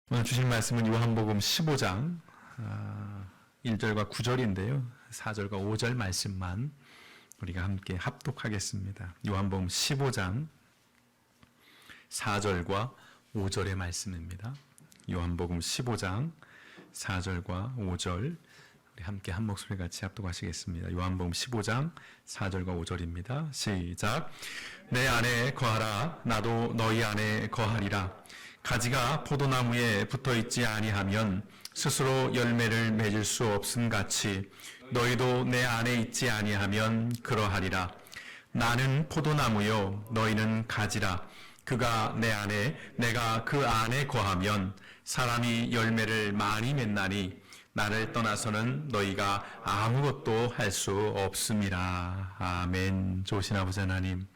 오늘 주실 말씀은 요한복음 15장 1절과 9절인데요. 4절과 5절 말씀만 우리가 함께 합독하겠습니다. 요한복음 15장 4절과 5절의 말씀입니다. 요한복음 15장 4절과 5절 우리 함께 한 목소리 같이 합독하시겠습니다. 요한복음 15장 4절과 5절입니다. 시작. 내 안에 거하라. 나도 너희 안에 거하리라. 가지가 포도나무에 붙어있지 아니하면 스스로 열매를 맺을 수 없음 같이 너희도 내 안에 있지 아니하면 그러하리라. 나는 포도나무요 너희는 가지라. 그가 내 안에 내가 그 안에 거하면 사람이 열매를 많이 맺나니 나를 떠나서는 너희가 아무것도 할 수 없음이라. 아멘. 좋으신 아버지 하나님,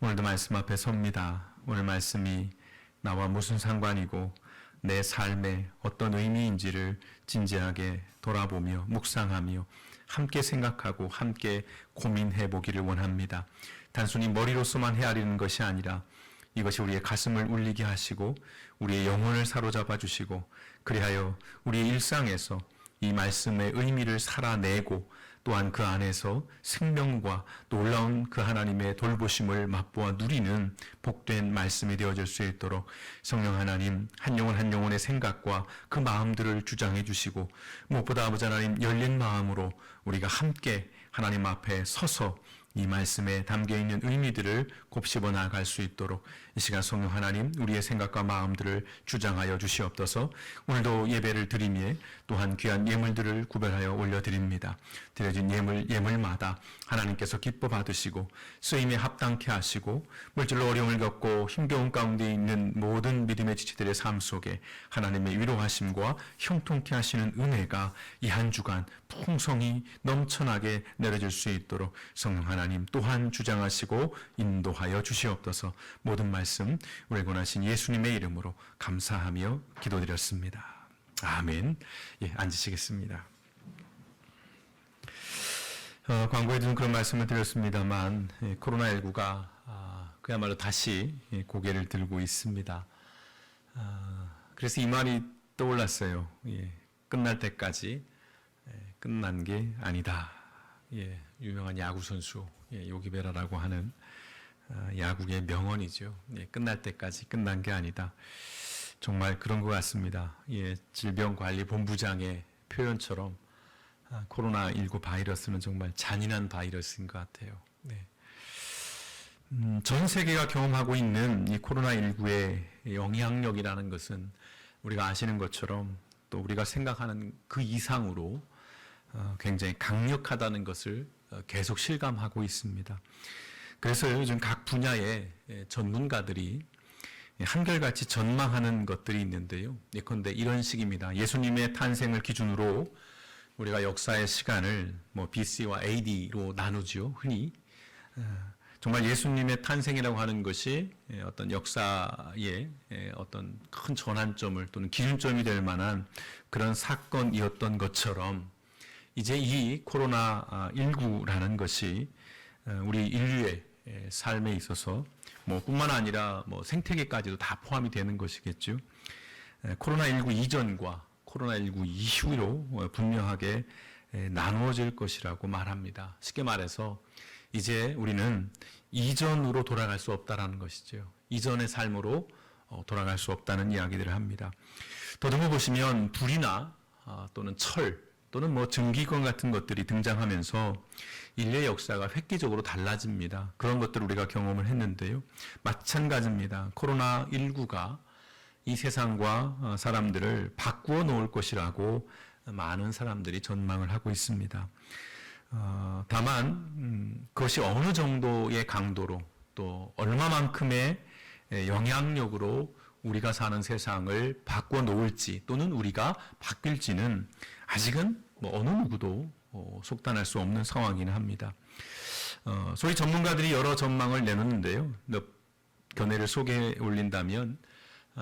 오늘도 말씀 앞에 섭니다. 오늘 말씀이 나와 무슨 상관이고 내 삶에 어떤 의미인지를 진지하게 돌아보며 묵상하며 함께 생각하고 함께 고민해 보기를 원합니다. 단순히 머리로서만 헤아리는 것이 아니라 이것이 우리의 가슴을 울리게 하시고 우리의 영혼을 사로잡아 주시고 그리하여 우리의 일상에서 이 말씀의 의미를 살아내고 또한 그 안에서 생명과 놀라운 그 하나님의 돌보심을 맛보아 누리는 복된 말씀이 되어질 수 있도록 성령 하나님 한 영혼 한 영혼의 생각과 그 마음들을 주장해 주시고 무엇보다 아버지 하나님 열린 마음으로 우리가 함께 하나님 앞에 서서 이 말씀에 담겨있는 의미들을 곱씹어 나아갈 수 있도록 이 시간 성령 하나님 우리의 생각과 마음들을 주장하여 주시옵소서. 오늘도 예배를 드리미에 또한 귀한 예물들을 구별하여 올려드립니다. 드려진 예물마다 하나님께서 기뻐 받으시고 쓰임에 합당케 하시고 물질로 어려움을 겪고 힘겨운 가운데 있는 모든 믿음의 지체들의 삶 속에 하나님의 위로하심과 형통케 하시는 은혜가 이 한 주간 풍성히 넘쳐나게 내려질 수 있도록 성령 하나님 또한 주장하시고 인도하여 주시옵소서. 모든 말씀 우리 권하신 예수님의 이름으로 감사하며 기도드렸습니다. 아멘. 예, 앉으시겠습니다. 광고에도 그런 말씀을 드렸습니다만 코로나19가 그야말로 다시 고개를 들고 있습니다. 그래서 이 말이 떠올랐어요. 끝날 때까지 끝난 게 아니다. 유명한 야구 선수 요기베라라고 하는 야구의 명언이죠. 끝날 때까지 끝난 게 아니다. 정말 그런 것 같습니다. 질병관리본부장의 표현처럼 코로나19 바이러스는 정말 잔인한 바이러스인 것 같아요. 전 세계가 경험하고 있는 이 코로나19의 영향력이라는 것은 우리가 아시는 것처럼 또 우리가 생각하는 그 이상으로 굉장히 강력하다는 것을 계속 실감하고 있습니다. 그래서 요즘 각 분야의 전문가들이 한결같이 전망하는 것들이 있는데요. 예컨대 이런 식입니다. 예수님의 탄생을 기준으로 우리가 역사의 시간을 BC와 AD로 나누죠. 흔히 정말 예수님의 탄생이라고 하는 것이 어떤 역사의 어떤 큰 전환점을 또는 기준점이 될 만한 그런 사건이었던 것처럼 이제 이 코로나19라는 것이 우리 인류의 삶에 있어서 뿐만 아니라 생태계까지도 다 포함이 되는 것이겠죠. 코로나19 이전과 코로나19 이후로 분명하게 나누어질 것이라고 말합니다. 쉽게 말해서 이제 우리는 이전으로 돌아갈 수 없다라는 것이죠. 이전의 삶으로 돌아갈 수 없다는 이야기들을 합니다. 더듬어 보시면 불이나 또는 철 또는 증기권 같은 것들이 등장하면서 인류의 역사가 획기적으로 달라집니다. 그런 것들을 우리가 경험을 했는데요. 마찬가지입니다. 코로나19가 이 세상과 사람들을 바꾸어 놓을 것이라고 많은 사람들이 전망을 하고 있습니다. 다만 그것이 어느 정도의 강도로 또 얼마만큼의 영향력으로 우리가 사는 세상을 바꿔 놓을지 또는 우리가 바뀔지는 아직은 어느 누구도 속단할 수 없는 상황이긴 합니다. 소위 전문가들이 여러 전망을 내놓는데요. 몇 견해를 소개해 올린다면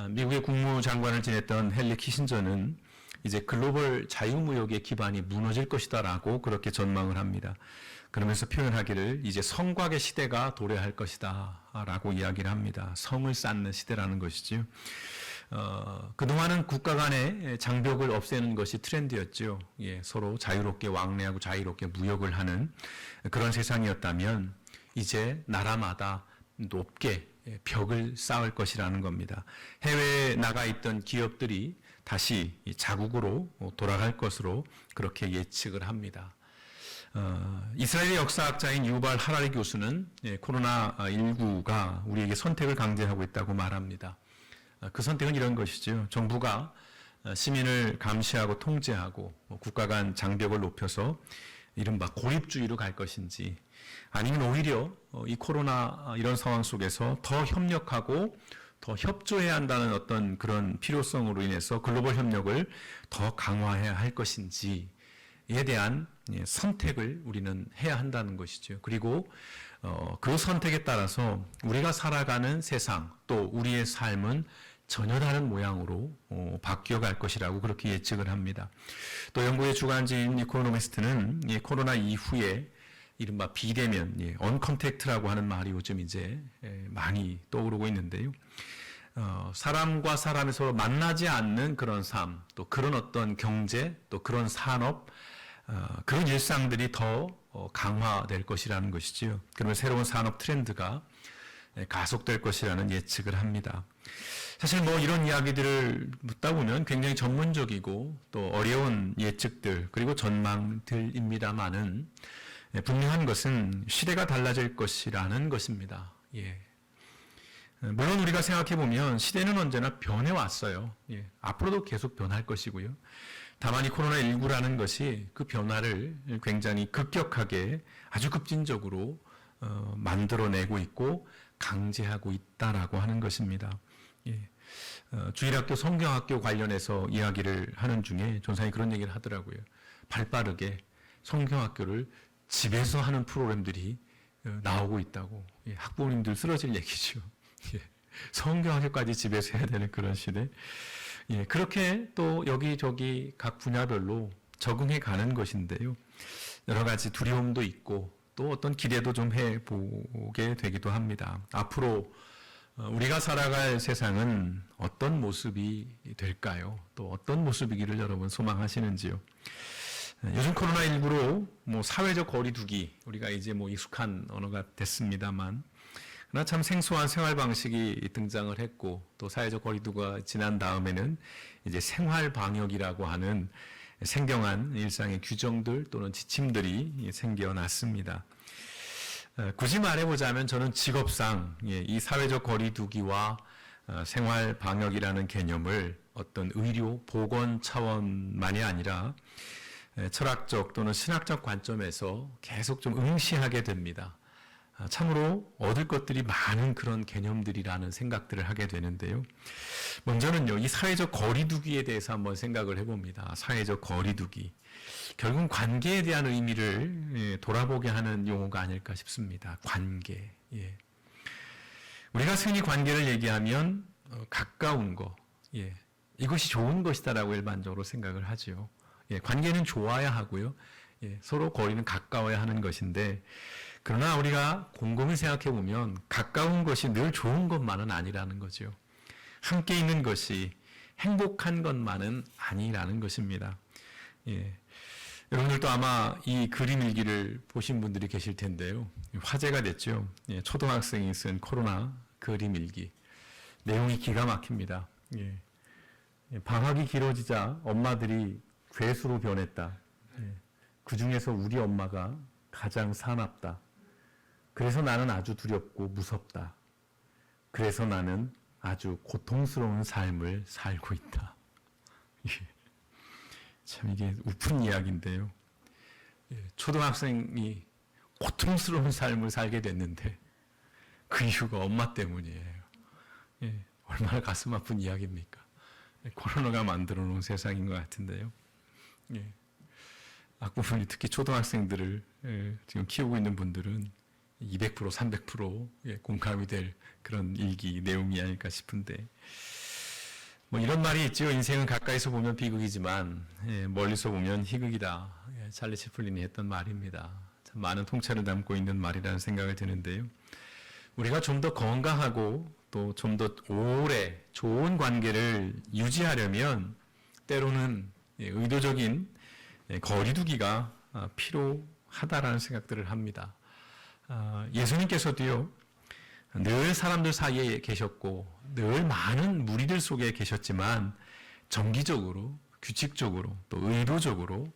미국의 국무장관을 지냈던 헨리 키신저는 이제 글로벌 자유무역의 기반이 무너질 것이다라고 그렇게 전망을 합니다. 그러면서 표현하기를 이제 성곽의 시대가 도래할 것이다라고 이야기를 합니다. 성을 쌓는 시대라는 것이지요. 그동안은 국가 간의 장벽을 없애는 것이 트렌드였죠. 예, 서로 자유롭게 왕래하고 자유롭게 무역을 하는 그런 세상이었다면 이제 나라마다 높게 벽을 쌓을 것이라는 겁니다. 해외에 나가 있던 기업들이 다시 자국으로 돌아갈 것으로 그렇게 예측을 합니다. 이스라엘의 역사학자인 유발 하라리 교수는 코로나19가 우리에게 선택을 강제하고 있다고 말합니다. 그 선택은 이런 것이죠. 정부가 시민을 감시하고 통제하고 국가 간 장벽을 높여서 이른바 고립주의로 갈 것인지, 아니면 오히려 이 코로나 이런 상황 속에서 더 협력하고 더 협조해야 한다는 어떤 그런 필요성으로 인해서 글로벌 협력을 더 강화해야 할 것인지에 대한 선택을 우리는 해야 한다는 것이죠. 그리고 그 선택에 따라서 우리가 살아가는 세상 또 우리의 삶은 전혀 다른 모양으로 바뀌어갈 것이라고 그렇게 예측을 합니다. 또 영국의 주간지인 이코노미스트는 코로나 이후에 이른바 비대면, 언컨택트라고 하는 말이 요즘 이제 많이 떠오르고 있는데요. 사람과 사람이 서로 만나지 않는 그런 삶, 또 그런 어떤 경제, 또 그런 산업, 그런 일상들이 더 강화될 것이라는 것이지요. 그러면 새로운 산업 트렌드가 가속될 것이라는 예측을 합니다. 사실 뭐 이런 이야기들을 묻다 보면 굉장히 전문적이고 또 어려운 예측들 그리고 전망들입니다만은 분명한 것은 시대가 달라질 것이라는 것입니다. 예. 물론 우리가 생각해 보면 시대는 언제나 변해왔어요. 예. 앞으로도 계속 변할 것이고요. 다만 이 코로나19라는 것이 그 변화를 굉장히 급격하게 아주 급진적으로 만들어내고 있고 강제하고 있다라고 하는 것입니다. 예. 주일학교, 성경학교 관련해서 이야기를 하는 중에 전사님이 그런 얘기를 하더라고요. 발빠르게 성경학교를 집에서 하는 프로그램들이 나오고 있다고. 예. 학부모님들 쓰러질 얘기죠. 예. 성경학교까지 집에서 해야 되는 그런 시대. 예. 그렇게 또 여기저기 각 분야별로 적응해 가는 것인데요. 여러 가지 두려움도 있고 또 어떤 기대도 좀 해보게 되기도 합니다. 앞으로 우리가 살아갈 세상은 어떤 모습이 될까요? 또 어떤 모습이기를 여러분 소망하시는지요? 요즘 코로나19로 뭐 사회적 거리두기, 우리가 이제 뭐 익숙한 언어가 됐습니다만, 그러나 참 생소한 생활 방식이 등장을 했고, 또 사회적 거리두기가 지난 다음에는 이제 생활 방역이라고 하는 생경한 일상의 규정들 또는 지침들이 생겨났습니다. 굳이 말해보자면 저는 직업상 이 사회적 거리두기와 생활 방역이라는 개념을 어떤 의료, 보건 차원만이 아니라 철학적 또는 신학적 관점에서 계속 좀 응시하게 됩니다. 참으로 얻을 것들이 많은 그런 개념들이라는 생각들을 하게 되는데요. 먼저는요, 이 사회적 거리두기에 대해서 한번 생각을 해봅니다. 사회적 거리두기. 결국은 관계에 대한 의미를 돌아보게 하는 용어가 아닐까 싶습니다. 관계. 예. 우리가 흔히 관계를 얘기하면 가까운 거, 예. 이것이 좋은 것이다라고 일반적으로 생각을 하죠. 예. 관계는 좋아야 하고요. 예. 서로 거리는 가까워야 하는 것인데, 그러나 우리가 곰곰이 생각해 보면 가까운 것이 늘 좋은 것만은 아니라는 거죠. 함께 있는 것이 행복한 것만은 아니라는 것입니다. 예. 여러분들도 아마 이 그림 일기를 보신 분들이 계실 텐데요. 화제가 됐죠. 예. 초등학생이 쓴 코로나 그림 일기. 내용이 기가 막힙니다. 예. 방학이 길어지자 엄마들이 괴수로 변했다. 예. 그 중에서 우리 엄마가 가장 사납다. 그래서 나는 아주 두렵고 무섭다. 그래서 나는 아주 고통스러운 삶을 살고 있다. 예. 참 이게 우픈 이야기인데요. 예. 초등학생이 고통스러운 삶을 살게 됐는데 그 이유가 엄마 때문이에요. 예. 얼마나 가슴 아픈 이야기입니까? 예. 코로나가 만들어 놓은 세상인 것 같은데요. 예. 학부모님 특히 초등학생들을 지금 키우고 있는 분들은 200%, 300% 공감이 될 그런 일기 내용이 아닐까 싶은데, 뭐 이런 말이 있죠. 인생은 가까이서 보면 비극이지만 멀리서 보면 희극이다. 찰리 채플린이 했던 말입니다. 참 많은 통찰을 담고 있는 말이라는 생각이 드는데요. 우리가 좀 더 건강하고 또 좀 더 오래 좋은 관계를 유지하려면 때로는 의도적인 거리두기가 필요하다라는 생각들을 합니다. 예수님께서도요, 늘 사람들 사이에 계셨고 늘 많은 무리들 속에 계셨지만 정기적으로, 규칙적으로, 또 의도적으로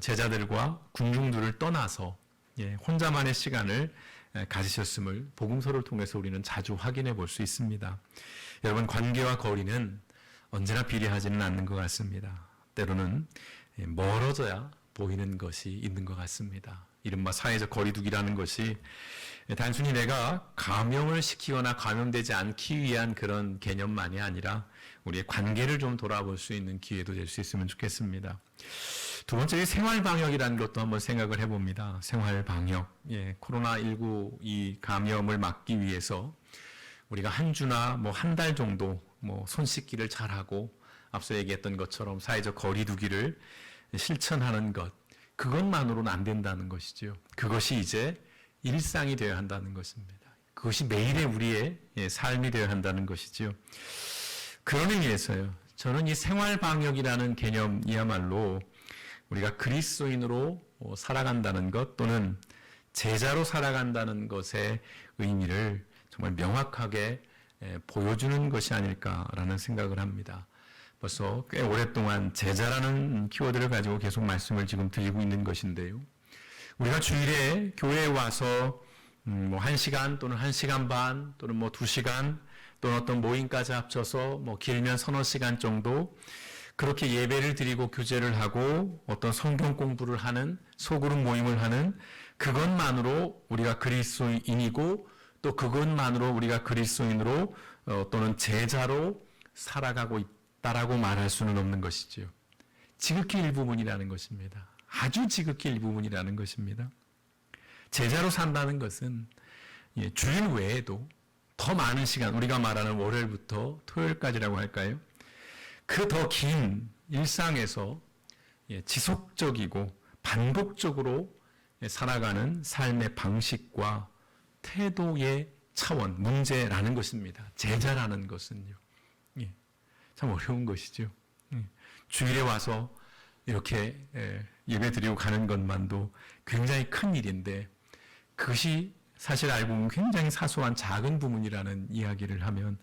제자들과 군중들을 떠나서 혼자만의 시간을 가지셨음을 복음서를 통해서 우리는 자주 확인해 볼 수 있습니다. 여러분, 관계와 거리는 언제나 비례하지는 않는 것 같습니다. 때로는 멀어져야 보이는 것이 있는 것 같습니다. 이른바 사회적 거리두기라는 것이 단순히 내가 감염을 시키거나 감염되지 않기 위한 그런 개념만이 아니라 우리의 관계를 좀 돌아볼 수 있는 기회도 될 수 있으면 좋겠습니다. 두 번째, 생활방역이라는 것도 한번 생각을 해봅니다. 생활방역. 코로나19 이 감염을 막기 위해서 우리가 한 주나 한 달 정도 손 씻기를 잘하고 앞서 얘기했던 것처럼 사회적 거리두기를 실천하는 것, 그것만으로는 안 된다는 것이죠. 그것이 이제 일상이 되어야 한다는 것입니다. 그것이 매일의 우리의 삶이 되어야 한다는 것이죠. 그런 의미에서요, 저는 이 생활방역이라는 개념이야말로 우리가 그리스도인으로 살아간다는 것 또는 제자로 살아간다는 것의 의미를 정말 명확하게 보여주는 것이 아닐까라는 생각을 합니다. 벌써 꽤 오랫동안 제자라는 키워드를 가지고 계속 말씀을 지금 드리고 있는 것인데요. 우리가 주일에 교회에 와서 1시간 또는 1시간 반 또는 2시간 또는 어떤 모임까지 합쳐서 길면 서너 시간 정도 그렇게 예배를 드리고 교제를 하고 어떤 성경 공부를 하는 소그룹 모임을 하는 그것만으로 우리가 그리스도인이고 또 그것만으로 우리가 그리스도인으로 또는 제자로 살아가고 있다라고 말할 수는 없는 것이지요. 지극히 일부분이라는 것입니다. 아주 지극히 일부분이라는 것입니다. 제자로 산다는 것은 주일 외에도 더 많은 시간, 우리가 말하는 월요일부터 토요일까지라고 할까요? 그 더 긴 일상에서 지속적이고 반복적으로 살아가는 삶의 방식과 태도의 차원, 문제라는 것입니다. 제자라는 것은요. 참 어려운 것이죠. 주일에 와서 이렇게 예배 드리고 가는 것만도 굉장히 큰 일인데 그것이 사실 알고 보면 굉장히 사소한 작은 부분이라는 이야기를 하면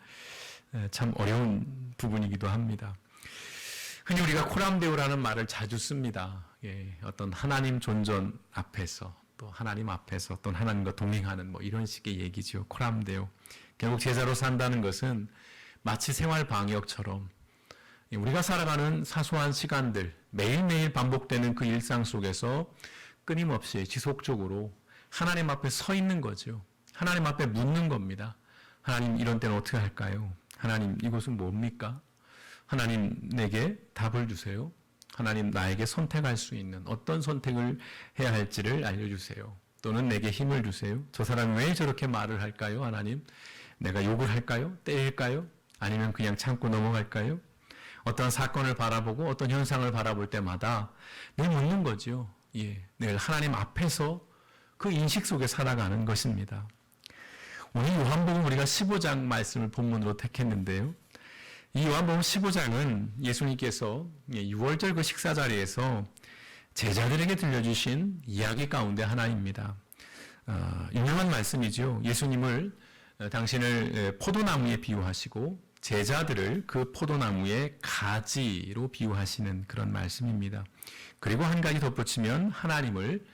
참 어려운 부분이기도 합니다. 흔히 우리가 코람데오라는 말을 자주 씁니다. 어떤 하나님 존전 앞에서 또 하나님 앞에서 또 하나님과 동행하는 이런 식의 얘기죠. 코람데오. 결국 제자로 산다는 것은 마치 생활 방역처럼 우리가 살아가는 사소한 시간들, 매일매일 반복되는 그 일상 속에서 끊임없이 지속적으로 하나님 앞에 서 있는 거죠. 하나님 앞에 묻는 겁니다. 하나님, 이런 때는 어떻게 할까요? 하나님, 이것은 뭡니까? 하나님, 내게 답을 주세요. 하나님, 나에게 선택할 수 있는 어떤 선택을 해야 할지를 알려주세요. 또는 내게 힘을 주세요. 저 사람이 왜 저렇게 말을 할까요? 하나님, 내가 욕을 할까요? 때릴까요? 아니면 그냥 참고 넘어갈까요? 어떤 사건을 바라보고 어떤 현상을 바라볼 때마다 늘 묻는 거죠. 늘 하나님 앞에서 그 인식 속에 살아가는 것입니다. 오늘 요한복음 우리가 15장 말씀을 본문으로 택했는데요. 이 요한복음 15장은 예수님께서 6월절 그 식사 자리에서 제자들에게 들려주신 이야기 가운데 하나입니다. 유명한 말씀이죠. 예수님을 당신을 포도나무에 비유하시고 제자들을 그 포도나무의 가지로 비유하시는 그런 말씀입니다. 그리고 한 가지 덧붙이면 하나님을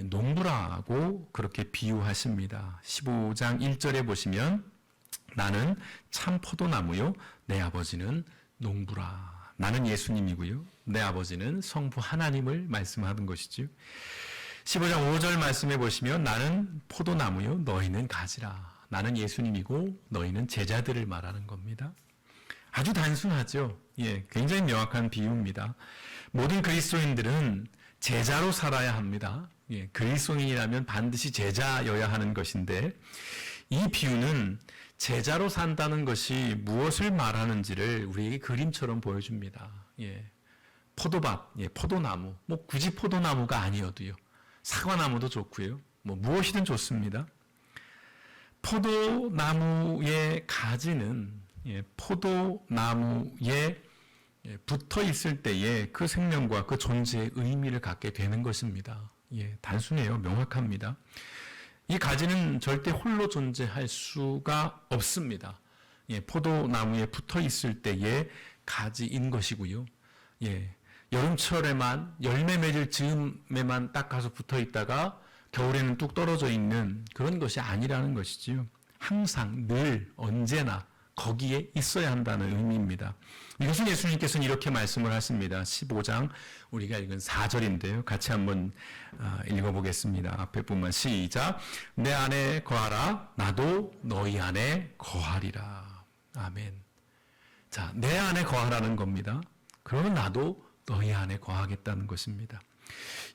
농부라고 그렇게 비유하십니다. 15장 1절에 보시면 나는 참 포도나무요 내 아버지는 농부라. 나는 예수님이고요. 내 아버지는 성부 하나님을 말씀하는 것이죠. 15장 5절 말씀해 보시면 나는 포도나무요 너희는 가지라. 나는 예수님이고 너희는 제자들을 말하는 겁니다. 아주 단순하죠. 굉장히 명확한 비유입니다. 모든 그리스도인들은 제자로 살아야 합니다. 그리스도인이라면 반드시 제자여야 하는 것인데 이 비유는 제자로 산다는 것이 무엇을 말하는지를 우리에게 그림처럼 보여줍니다. 포도밭, 포도나무, 굳이 포도나무가 아니어도요. 사과나무도 좋고요. 무엇이든 좋습니다. 포도나무의 가지는 포도나무에 붙어 있을 때에 그 생명과 그 존재의 의미를 갖게 되는 것입니다. 단순해요. 명확합니다. 이 가지는 절대 홀로 존재할 수가 없습니다. 포도나무에 붙어 있을 때의 가지인 것이고요. 여름철에만 열매 맺을 즈음에만 딱 가서 붙어 있다가 겨울에는 뚝 떨어져 있는 그런 것이 아니라는 것이지요. 항상 늘 언제나 거기에 있어야 한다는 의미입니다. 이것은 예수님께서는 이렇게 말씀을 하십니다. 15장 우리가 읽은 4절인데요. 같이 한번 읽어보겠습니다. 앞에 부분 시작. 내 안에 거하라 나도 너희 안에 거하리라. 아멘. 자, 내 안에 거하라는 겁니다. 그러면 나도 너희 안에 거하겠다는 것입니다.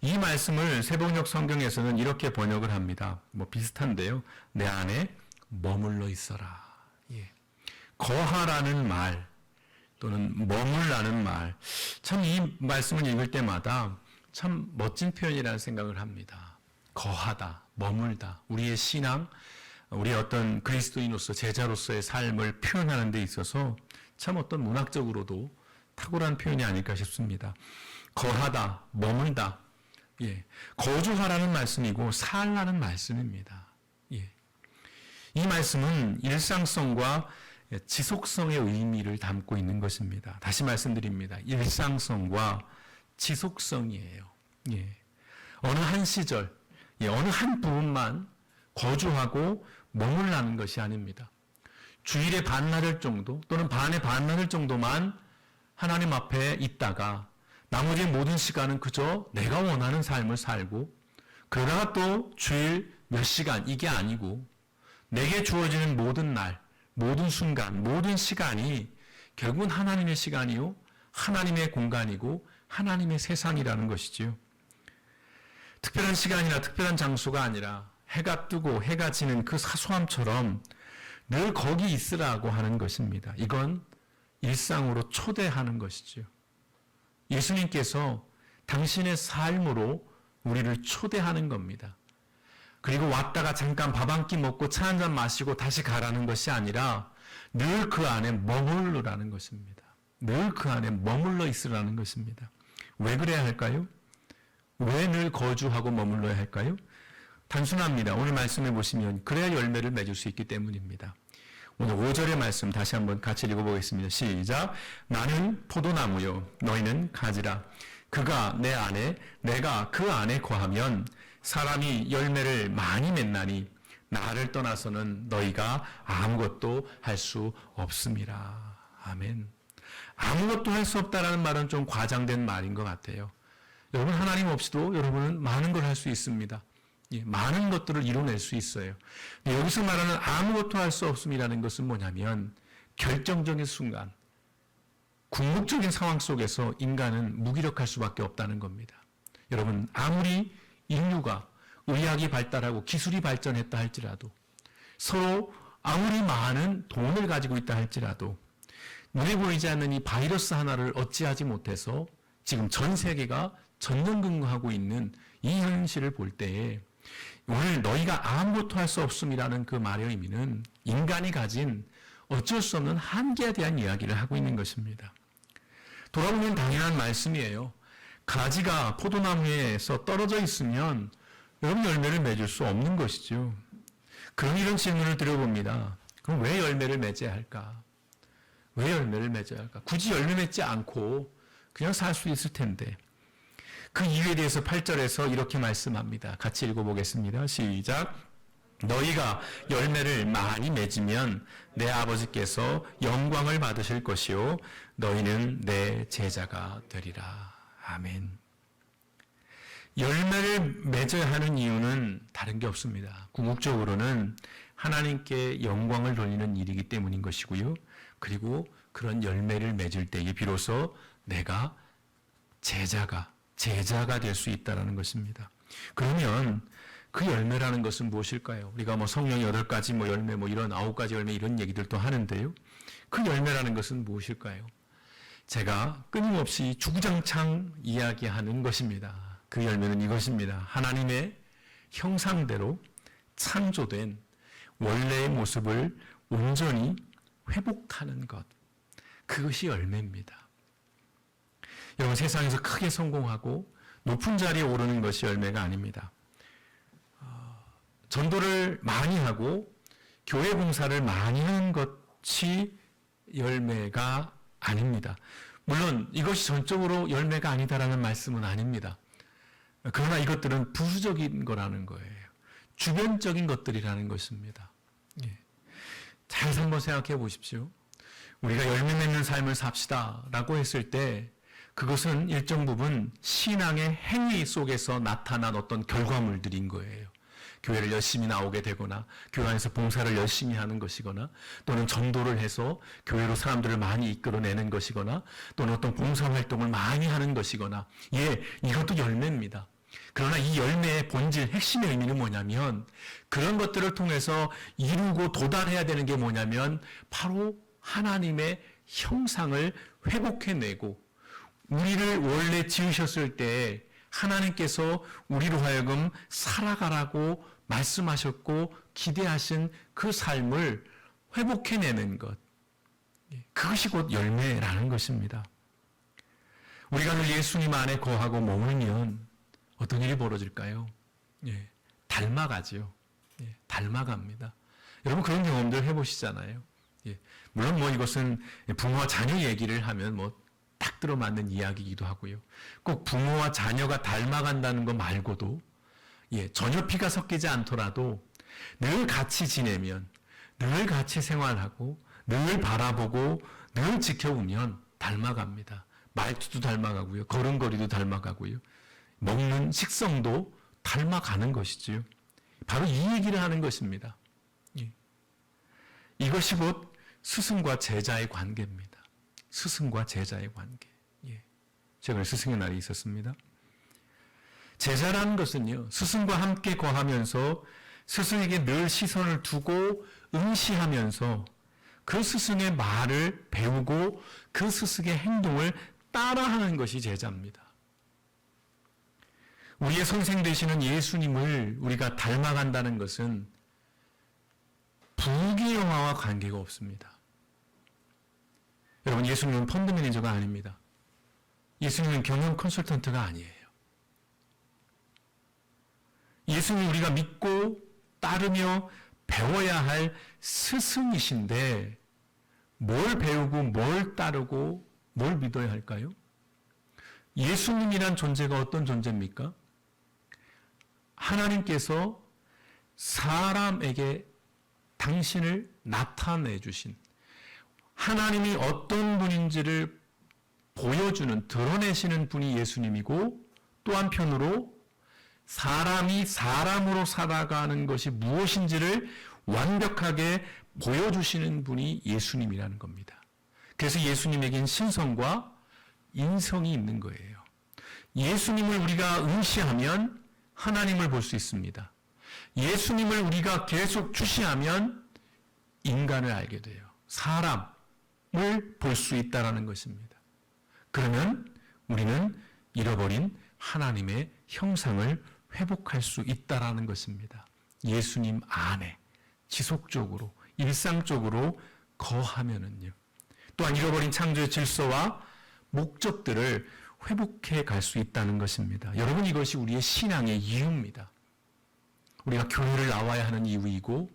이 말씀을 새복역 성경에서는 이렇게 번역을 합니다. 비슷한데요. 내 안에 머물러 있어라. 거하라는 말 또는 머물라는 말, 참 이 말씀을 읽을 때마다 참 멋진 표현이라는 생각을 합니다. 거하다, 머물다. 우리의 신앙, 우리의 어떤 그리스도인으로서 제자로서의 삶을 표현하는 데 있어서 참 어떤 문학적으로도 탁월한 표현이 아닐까 싶습니다. 거하다, 머물다. 거주하라는 말씀이고 살라는 말씀입니다. 이 말씀은 일상성과 지속성의 의미를 담고 있는 것입니다. 다시 말씀드립니다. 일상성과 지속성이에요. 어느 한 시절, 어느 한 부분만 거주하고 머물라는 것이 아닙니다. 주일의 반나절 정도 또는 반의 반나절 정도만 하나님 앞에 있다가 나머지 모든 시간은 그저 내가 원하는 삶을 살고 그러다가 또 주일 몇 시간 이게 아니고 내게 주어지는 모든 날, 모든 순간, 모든 시간이 결국은 하나님의 시간이요, 하나님의 공간이고 하나님의 세상이라는 것이지요. 특별한 시간이나 특별한 장소가 아니라 해가 뜨고 해가 지는 그 사소함처럼 늘 거기 있으라고 하는 것입니다. 이건 일상으로 초대하는 것이지요. 예수님께서 당신의 삶으로 우리를 초대하는 겁니다. 그리고 왔다가 잠깐 밥 한 끼 먹고 차 한 잔 마시고 다시 가라는 것이 아니라 늘 그 안에 머물르라는 것입니다. 늘 그 안에 머물러 있으라는 것입니다. 왜 그래야 할까요? 왜 늘 거주하고 머물러야 할까요? 단순합니다. 오늘 말씀해 보시면 그래야 열매를 맺을 수 있기 때문입니다. 오늘 5절의 말씀 다시 한번 같이 읽어보겠습니다. 시작. 나는 포도나무요 너희는 가지라. 그가 내 안에 내가 그 안에 거하면 사람이 열매를 많이 맺나니 나를 떠나서는 너희가 아무것도 할 수 없음이라. 아멘. 아무것도 할 수 없다라는 말은 좀 과장된 말인 것 같아요. 여러분 하나님 없이도 여러분은 많은 걸 할 수 있습니다. 많은 것들을 이뤄낼 수 있어요. 여기서 말하는 아무것도 할 수 없음이라는 것은 뭐냐면 결정적인 순간, 궁극적인 상황 속에서 인간은 무기력할 수밖에 없다는 겁니다. 여러분 아무리 인류가 의학이 발달하고 기술이 발전했다 할지라도 서로 아무리 많은 돈을 가지고 있다 할지라도 눈에 보이지 않는 이 바이러스 하나를 어찌하지 못해서 지금 전 세계가 전전긍긍하고 있는 이 현실을 볼 때에 오늘 너희가 아무것도 할 수 없음이라는 그 말의 의미는 인간이 가진 어쩔 수 없는 한계에 대한 이야기를 하고 있는 것입니다. 돌아보면 당연한 말씀이에요. 가지가 포도나무에서 떨어져 있으면 여러분 열매를 맺을 수 없는 것이죠. 그럼 이런 질문을 드려봅니다. 그럼 왜 열매를 맺어야 할까? 왜 열매를 맺어야 할까? 굳이 열매 맺지 않고 그냥 살 수 있을 텐데. 그 이유에 대해서 8절에서 이렇게 말씀합니다. 같이 읽어보겠습니다. 시작. 너희가 열매를 많이 맺으면 내 아버지께서 영광을 받으실 것이요 너희는 내 제자가 되리라. 아멘. 열매를 맺어야 하는 이유는 다른 게 없습니다. 궁극적으로는 하나님께 영광을 돌리는 일이기 때문인 것이고요. 그리고 그런 열매를 맺을 때에 비로소 내가 제자가 될 수 있다는 것입니다. 그러면 그 열매라는 것은 무엇일까요? 우리가 성령의 8가지 열매 이런 9가지 열매 이런 얘기들도 하는데요. 그 열매라는 것은 무엇일까요? 제가 끊임없이 주구장창 이야기하는 것입니다. 그 열매는 이것입니다. 하나님의 형상대로 창조된 원래의 모습을 온전히 회복하는 것, 그것이 열매입니다. 여러분, 세상에서 크게 성공하고 높은 자리에 오르는 것이 열매가 아닙니다. 전도를 많이 하고 교회 봉사를 많이 하는 것이 열매가 아닙니다. 물론 이것이 전적으로 열매가 아니다라는 말씀은 아닙니다. 그러나 이것들은 부수적인 거라는 거예요. 주변적인 것들이라는 것입니다. 잘 한번 생각해 보십시오. 우리가 열매 맺는 삶을 삽시다 라고 했을 때 그것은 일정 부분 신앙의 행위 속에서 나타난 어떤 결과물들인 거예요. 교회를 열심히 나오게 되거나 교회 안에서 봉사를 열심히 하는 것이거나 또는 전도를 해서 교회로 사람들을 많이 이끌어내는 것이거나 또는 어떤 봉사활동을 많이 하는 것이거나 이것도 열매입니다. 그러나 이 열매의 본질, 핵심의 의미는 뭐냐면 그런 것들을 통해서 이루고 도달해야 되는 게 뭐냐면 바로 하나님의 형상을 회복해내고 우리를 원래 지으셨을 때 하나님께서 우리로 하여금 살아가라고 말씀하셨고 기대하신 그 삶을 회복해내는 것, 그것이 곧 열매라는 것입니다. 우리가 늘 예수님 안에 거하고 머물면 어떤 일이 벌어질까요? 닮아가죠. 닮아갑니다. 여러분 그런 경험들 해보시잖아요. 물론 이것은 부모와 자녀 얘기를 하면 딱 들어맞는 이야기이기도 하고요. 꼭 부모와 자녀가 닮아간다는 것 말고도 전혀 피가 섞이지 않더라도 늘 같이 지내면, 늘 같이 생활하고, 늘 바라보고, 늘 지켜보면 닮아갑니다. 말투도 닮아가고요. 걸음걸이도 닮아가고요. 먹는 식성도 닮아가는 것이지요. 바로 이 얘기를 하는 것입니다. 이것이 곧 스승과 제자의 관계입니다. 스승과 제자의 관계. 최근에 스승의 날이 있었습니다. 제자라는 것은요, 스승과 함께 거하면서 스승에게 늘 시선을 두고 응시하면서 그 스승의 말을 배우고 그 스승의 행동을 따라하는 것이 제자입니다. 우리의 선생 되시는 예수님을 우리가 닮아간다는 것은 부귀영화와 관계가 없습니다. 여러분, 예수님은 펀드 매니저가 아닙니다. 예수님은 경영 컨설턴트가 아니에요. 예수님 우리가 믿고 따르며 배워야 할 스승이신데 뭘 배우고 뭘 따르고 뭘 믿어야 할까요? 예수님이란 존재가 어떤 존재입니까? 하나님께서 사람에게 당신을 나타내 주신, 하나님이 어떤 분인지를 보여주는, 드러내시는 분이 예수님이고, 또 한편으로 사람이 사람으로 살아가는 것이 무엇인지를 완벽하게 보여주시는 분이 예수님이라는 겁니다. 그래서 예수님에겐 신성과 인성이 있는 거예요. 예수님을 우리가 응시하면 하나님을 볼 수 있습니다. 예수님을 우리가 계속 주시하면 인간을 알게 돼요. 사람을 볼 수 있다는 것입니다. 그러면 우리는 잃어버린 하나님의 형상을 회복할 수 있다는 것입니다. 예수님 안에 지속적으로 일상적으로 거하면은요. 또한 잃어버린 창조의 질서와 목적들을 회복해 갈 수 있다는 것입니다. 여러분, 이것이 우리의 신앙의 이유입니다. 우리가 교회를 나와야 하는 이유이고,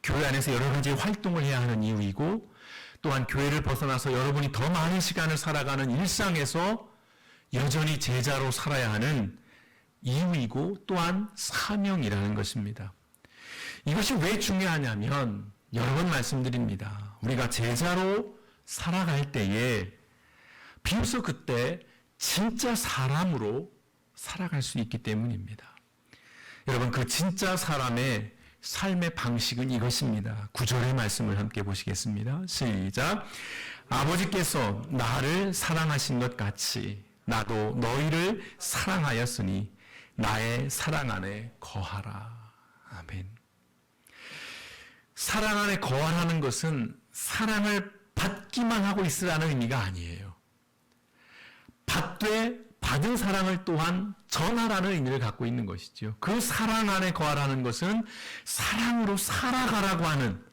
교회 안에서 여러 가지 활동을 해야 하는 이유이고, 또한 교회를 벗어나서 여러분이 더 많은 시간을 살아가는 일상에서 여전히 제자로 살아야 하는 이유이고, 또한 사명이라는 것입니다. 이것이 왜 중요하냐면 여러 번 말씀드립니다. 우리가 제자로 살아갈 때에 비로소 그때 진짜 사람으로 살아갈 수 있기 때문입니다. 여러분, 그 진짜 사람의 삶의 방식은 이것입니다. 9절의 말씀을 함께 보시겠습니다. 시작. 아버지께서 나를 사랑하신 것 같이 나도 너희를 사랑하였으니 나의 사랑 안에 거하라. 아멘. 사랑 안에 거하라는 것은 사랑을 받기만 하고 있으라는 의미가 아니에요. 받되 받은 사랑을 또한 전하라는 의미를 갖고 있는 것이죠. 그 사랑 안에 거하라는 것은 사랑으로 살아가라고 하는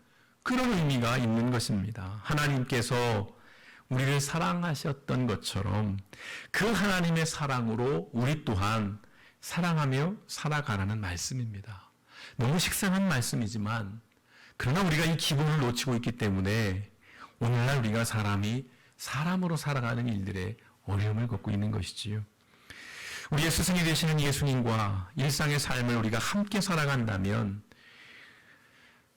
그런 의미가 있는 것입니다. 하나님께서 우리를 사랑하셨던 것처럼 그 하나님의 사랑으로 우리 또한 사랑하며 살아가라는 말씀입니다. 너무 식상한 말씀이지만 그러나 우리가 이 기본을 놓치고 있기 때문에 오늘날 우리가 사람으로 살아가는 일들에 어려움을 겪고 있는 것이지요. 우리의 스승이 되시는 예수님과 일상의 삶을 우리가 함께 살아간다면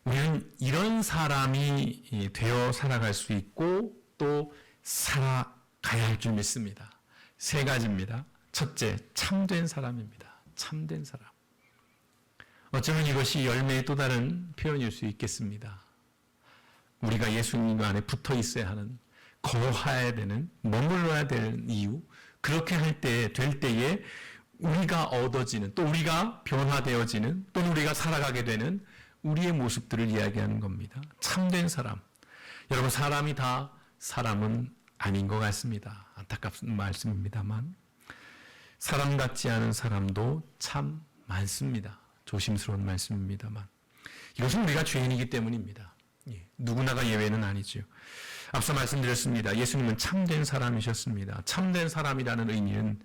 우리는 이런 사람이 되어 살아갈 수 있고 또 살아가야 할 줄 믿습니다. 세 가지입니다. 첫째, 참된 사람입니다. 참된 사람. 어쩌면 이것이 열매의 또 다른 표현일 수 있겠습니다. 우리가 예수님과 안에 붙어 있어야 하는, 거해야 되는, 머물러야 되는 이유, 그렇게 될 때에 우리가 얻어지는, 또 우리가 변화되어지는, 또는 우리가 살아가게 되는 우리의 모습들을 이야기하는 겁니다. 참된 사람. 여러분, 사람이 다 사람은 아닌 것 같습니다. 안타깝은 말씀입니다만 사람 같지 않은 사람도 참 많습니다. 조심스러운 말씀입니다만 이것은 우리가 죄인이기 때문입니다. 누구나가 예외는 아니죠. 앞서 말씀드렸습니다. 예수님은 참된 사람이셨습니다. 참된 사람이라는 의미는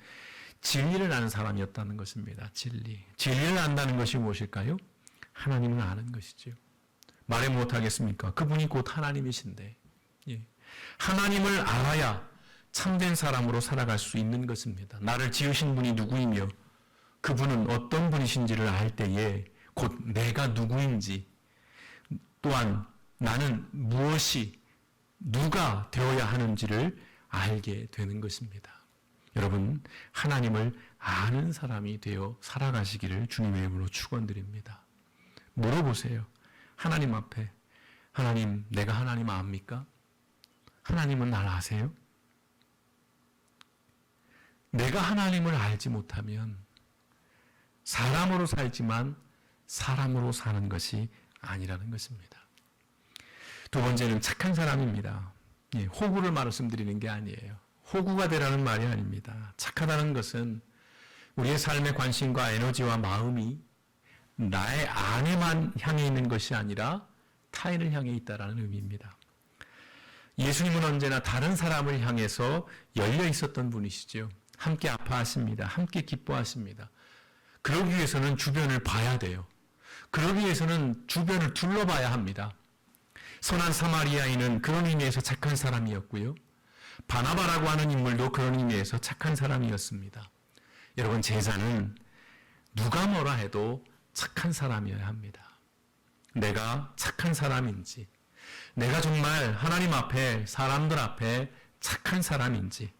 진리를 아는 사람이었다는 것입니다. 진리를 안다는 것이 무엇일까요? 하나님을 아는 것이죠. 말해 못하겠습니까? 그분이 곧 하나님이신데 하나님을 알아야 참된 사람으로 살아갈 수 있는 것입니다. 나를 지으신 분이 누구이며 그분은 어떤 분이신지를 알 때에 곧 내가 누구인지 또한 나는 누가 되어야 하는지를 알게 되는 것입니다. 여러분, 하나님을 아는 사람이 되어 살아가시기를 주님의 이름으로 축원드립니다. 물어보세요. 하나님 앞에, 하나님, 내가 하나님 압니까? 하나님은 날 아세요? 내가 하나님을 알지 못하면 사람으로 살지만 사람으로 사는 것이 아니라는 것입니다. 두 번째는 착한 사람입니다. 호구를 말씀드리는 게 아니에요. 호구가 되라는 말이 아닙니다. 착하다는 것은 우리의 삶의 관심과 에너지와 마음이 나의 안에만 향해 있는 것이 아니라 타인을 향해 있다라는 의미입니다. 예수님은 언제나 다른 사람을 향해서 열려 있었던 분이시죠. 함께 아파하십니다. 함께 기뻐하십니다. 그러기 위해서는 주변을 봐야 돼요. 그러기 위해서는 주변을 둘러봐야 합니다. 선한 사마리아인은 그런 의미에서 착한 사람이었고요. 바나바라고 하는 인물도 그런 의미에서 착한 사람이었습니다. 여러분, 제자는 누가 뭐라 해도 착한 사람이어야 합니다. 내가 착한 사람인지, 내가 정말 하나님 앞에, 사람들 앞에 착한 사람인지,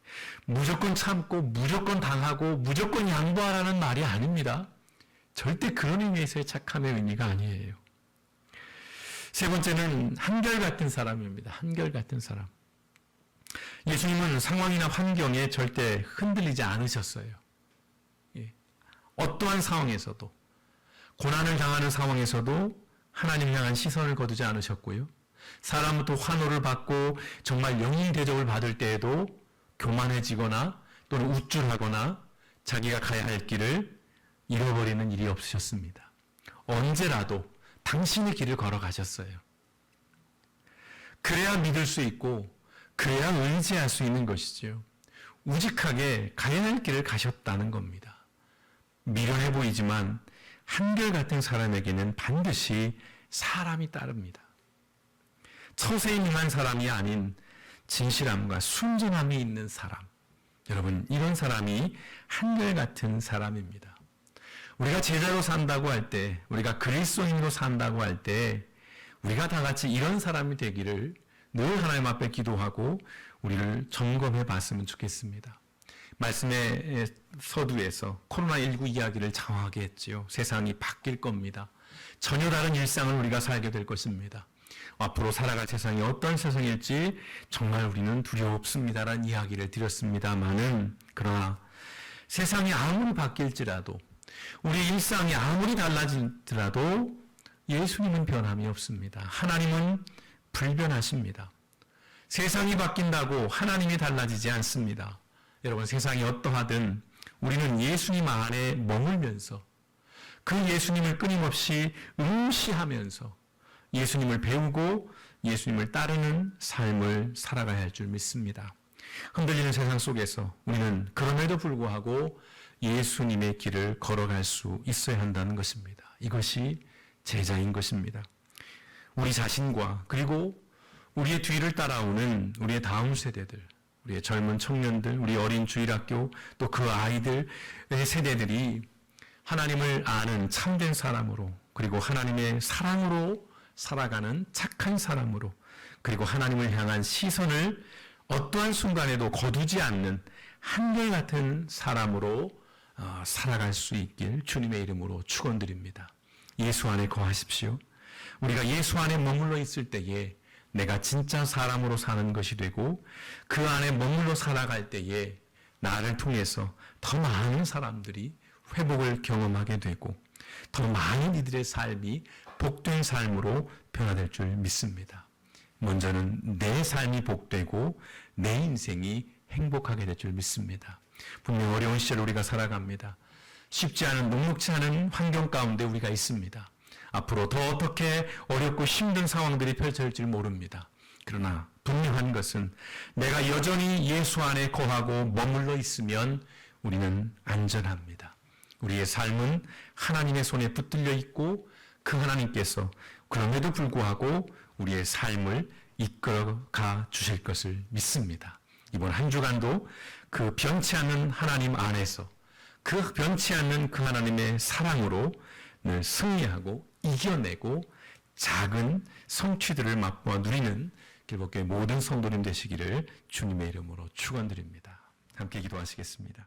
무조건 참고 무조건 당하고 무조건 양보하라는 말이 아닙니다. 절대 그런 의미에서의 착함의 의미가 아니에요. 세 번째는 한결같은 사람입니다. 한결같은 사람. 예수님은 상황이나 환경에 절대 흔들리지 않으셨어요. 어떠한 상황에서도, 고난을 당하는 상황에서도 하나님 향한 시선을 거두지 않으셨고요. 사람부터 환호를 받고 정말 영웅 대접을 받을 때에도 교만해지거나 또는 우쭐하거나 자기가 가야 할 길을 잃어버리는 일이 없으셨습니다. 언제라도 당신의 길을 걸어가셨어요. 그래야 믿을 수 있고 그래야 의지할 수 있는 것이죠. 우직하게 가야 할 길을 가셨다는 겁니다. 미련해 보이지만 한결같은 사람에게는 반드시 사람이 따릅니다. 처세에 능한 사람이 아닌 진실함과 순전함이 있는 사람. 여러분, 이런 사람이 한결같은 사람입니다. 우리가 제자로 산다고 할 때, 우리가 그리스도인으로 산다고 할 때, 우리가 다 같이 이런 사람이 되기를 늘 하나님 앞에 기도하고 우리를 점검해 봤으면 좋겠습니다. 말씀의 서두에서 코로나19 이야기를 장황하게 했지요. 세상이 바뀔 겁니다. 전혀 다른 일상을 우리가 살게 될 것입니다. 앞으로 살아갈 세상이 어떤 세상일지 정말 우리는 두렵습니다라는 이야기를 드렸습니다만은, 그러나 세상이 아무리 바뀔지라도 우리 일상이 아무리 달라지더라도 예수님은 변함이 없습니다. 하나님은 불변하십니다. 세상이 바뀐다고 하나님이 달라지지 않습니다. 여러분, 세상이 어떠하든 우리는 예수님 안에 머물면서 그 예수님을 끊임없이 응시하면서 예수님을 배우고 예수님을 따르는 삶을 살아가야 할 줄 믿습니다. 흔들리는 세상 속에서 우리는 그럼에도 불구하고 예수님의 길을 걸어갈 수 있어야 한다는 것입니다. 이것이 제자인 것입니다. 우리 자신과 그리고 우리의 뒤를 따라오는 우리의 다음 세대들, 우리의 젊은 청년들, 우리 어린 주일학교 또 그 아이들의 세대들이 하나님을 아는 참된 사람으로, 그리고 하나님의 사랑으로 살아가는 착한 사람으로, 그리고 하나님을 향한 시선을 어떠한 순간에도 거두지 않는 한결같은 사람으로 살아갈 수 있길 주님의 이름으로 축원드립니다. 예수 안에 거하십시오. 우리가 예수 안에 머물러 있을 때에 내가 진짜 사람으로 사는 것이 되고, 그 안에 머물러 살아갈 때에 나를 통해서 더 많은 사람들이 회복을 경험하게 되고 더 많은 이들의 삶이 복된 삶으로 변화될 줄 믿습니다. 먼저는 내 삶이 복되고 내 인생이 행복하게 될 줄 믿습니다. 분명 어려운 시절 우리가 살아갑니다. 쉽지 않은, 녹록지 않은 환경 가운데 우리가 있습니다. 앞으로 더 어떻게 어렵고 힘든 상황들이 펼쳐질지 모릅니다. 그러나 분명한 것은 내가 여전히 예수 안에 거하고 머물러 있으면 우리는 안전합니다. 우리의 삶은 하나님의 손에 붙들려 있고 그 하나님께서 그럼에도 불구하고 우리의 삶을 이끌어가 주실 것을 믿습니다. 이번 한 주간도 그 변치 않는 하나님 안에서 그 변치 않는 그 하나님의 사랑으로 늘 승리하고 이겨내고 작은 성취들을 맛보아 누리는 길법교회 모든 성도님 되시기를 주님의 이름으로 축원드립니다. 함께 기도하시겠습니다.